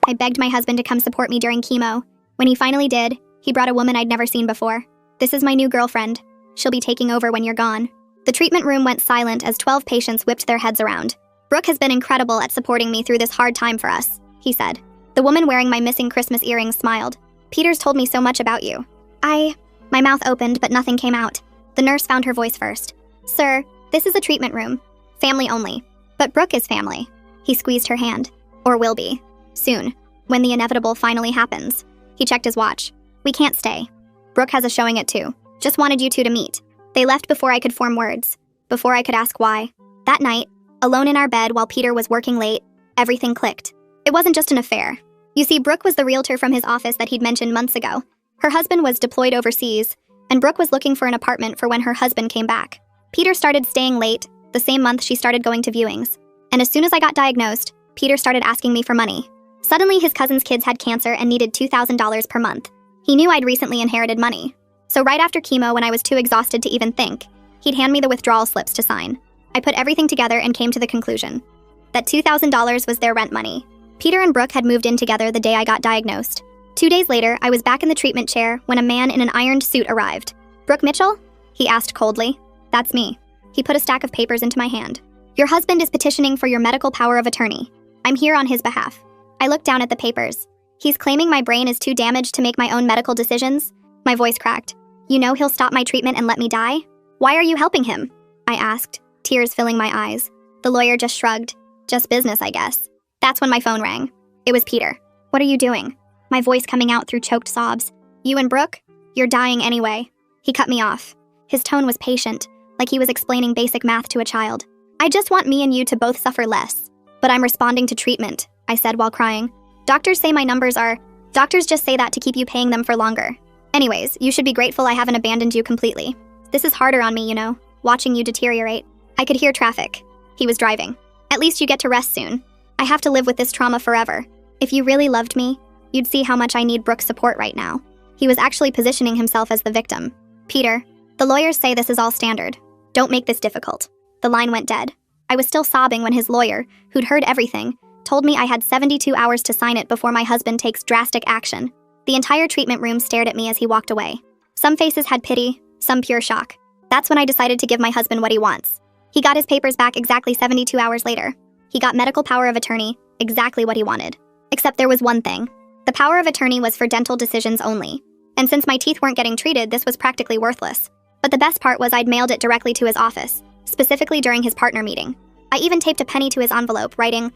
I begged my husband to come support me during chemo. When he finally did, he brought a woman I'd never seen before. This is my new girlfriend. She'll be taking over when you're gone. The treatment room went silent as 12 patients whipped their heads around. Brooke has been incredible at supporting me through this hard time for us, he said. The woman wearing my missing Christmas earrings smiled. Peter's told me so much about you. My mouth opened, but nothing came out. The nurse found her voice first. Sir, this is a treatment room. Family only. But Brooke is family. He squeezed her hand. Or will be. Soon. When the inevitable finally happens. He checked his watch. We can't stay. Brooke has a showing at 2. Just wanted you two to meet. They left before I could form words. Before I could ask why. That night, alone in our bed while Peter was working late, everything clicked. It wasn't just an affair. You see, Brooke was the realtor from his office that he'd mentioned months ago. Her husband was deployed overseas, and Brooke was looking for an apartment for when her husband came back. Peter started staying late, the same month she started going to viewings. And as soon as I got diagnosed, Peter started asking me for money. Suddenly, his cousin's kids had cancer and needed $2,000 per month. He knew I'd recently inherited money. So right after chemo, when I was too exhausted to even think, he'd hand me the withdrawal slips to sign. I put everything together and came to the conclusion that $2,000 was their rent money. Peter and Brooke had moved in together the day I got diagnosed. 2 days later, I was back in the treatment chair when a man in an ironed suit arrived. Brooke Mitchell? He asked coldly. That's me. He put a stack of papers into my hand. Your husband is petitioning for your medical power of attorney. I'm here on his behalf. I looked down at the papers. He's claiming my brain is too damaged to make my own medical decisions? My voice cracked. You know he'll stop my treatment and let me die? Why are you helping him? I asked, tears filling my eyes. The lawyer just shrugged. Just business, I guess. That's when my phone rang. It was Peter. What are you doing? My voice coming out through choked sobs. You and Brooke? You're dying anyway. He cut me off. His tone was patient, like he was explaining basic math to a child. I just want me and you to both suffer less. But I'm responding to treatment, I said while crying. Doctors say my numbers are... Doctors just say that to keep you paying them for longer. Anyways, you should be grateful I haven't abandoned you completely. This is harder on me, you know, watching you deteriorate. I could hear traffic. He was driving. At least you get to rest soon. I have to live with this trauma forever. If you really loved me, you'd see how much I need Brooke's support right now. He was actually positioning himself as the victim. Peter, the lawyers say this is all standard. Don't make this difficult. The line went dead. I was still sobbing when his lawyer, who'd heard everything, told me I had 72 hours to sign it before my husband takes drastic action. The entire treatment room stared at me as he walked away. Some faces had pity, some pure shock. That's when I decided to give my husband what he wants. He got his papers back exactly 72 hours later. He got medical power of attorney, exactly what he wanted. Except there was one thing. The power of attorney was for dental decisions only. And since my teeth weren't getting treated, this was practically worthless. But the best part was I'd mailed it directly to his office, specifically during his partner meeting. I even taped a penny to his envelope, writing,